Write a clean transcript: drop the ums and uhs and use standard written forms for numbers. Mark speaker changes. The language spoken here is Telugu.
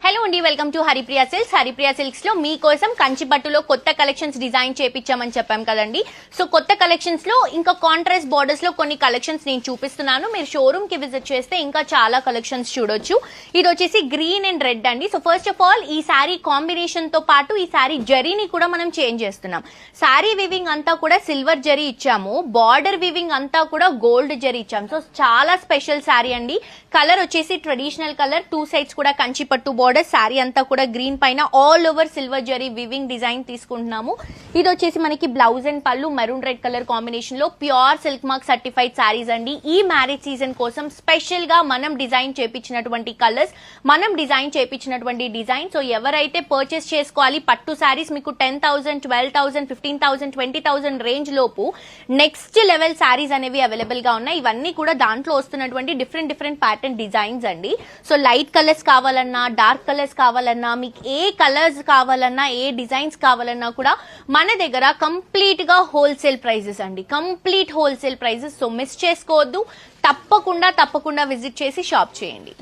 Speaker 1: హలో అండి, welcome to Haripriya silks. Haripriya silks లో మీకోసం కంచి పట్టులో కొత్త కలెక్షన్స్ డిజైన్ చేపించామని చెప్పాం కదండి. సో కొత్త కలెక్షన్స్ లో ఇంకా కాంట్రాస్ట్ బోర్డర్స్ లో కొన్ని కలెక్షన్స్ నేను చూపిస్తున్నాను. మీరు షోరూమ్ కి విజిట్ చేస్తే ఇంకా చాలా కలెక్షన్స్ చూడొచ్చు. ఇది వచ్చేసి గ్రీన్ అండ్ రెడ్ అండి. సో ఫస్ట్ ఆఫ్ ఆల్ ఈ శారీ కాంబినేషన్ తో పాటు ఈ శారీ జరీని కూడా మనం చేంజ్ చేస్తున్నాం. శారీ వివింగ్ అంతా కూడా సిల్వర్ జరీ ఇచ్చాము, బార్డర్ వివింగ్ అంతా కూడా గోల్డ్ జరీ ఇచ్చాము. సో చాలా స్పెషల్ శారీ అండి. కలర్ వచ్చేసి ట్రెడిషనల్ కలర్, టూ సైడ్స్ కూడా కంచి పట్టు బోర్డర్, శారీ అంతా కూడా గ్రీన్ పైన all over silver zari weaving design తీసుకుంటున్నాము. ఇది వచ్చేసి మనకి బ్లౌజ్ అండ్ పళ్ళు మెరూన్ రెడ్ కలర్ కాంబినేషన్ లో pure silk mark certified saris అండి. ఈ మ్యారేజ్ సీజన్ కోసం స్పెషల్ గా మనం డిజైన్ చేపించినటువంటి కలర్స్, మనం డిజైన్ చేపించినటువంటి డిజైన్. సో ఎవరైతే పర్చేస్ చేసుకోవాలి పట్టు శారీస్ మీకు 10,000, 12,000, 15,000, 20,000 రేంజ్ లోపు నెక్స్ట్ లెవెల్ శారీస్ అనేవి అవైలబుల్ గా ఉన్నాయి. ఇవన్నీ కూడా దాంట్లో వస్తున్నటువంటి డిఫరెంట్ ప్యాటర్న్ డిజైన్స్ అండి. సో లైట్ కలర్స్ కావాలన్నా, డార్క్ కలర్స్ కావాలన్నా, మీకు ఏ కలర్స్ కావాలన్నా, ఏ డిజైన్స్ కావాలన్నా కూడా మన దగ్గర కంప్లీట్ గా హోల్సేల్ ప్రైజెస్ అండి, complete wholesale prices. So miss చేసుకోవద్దు, తప్పకుండా విజిట్ చేసి షాప్ చేయండి.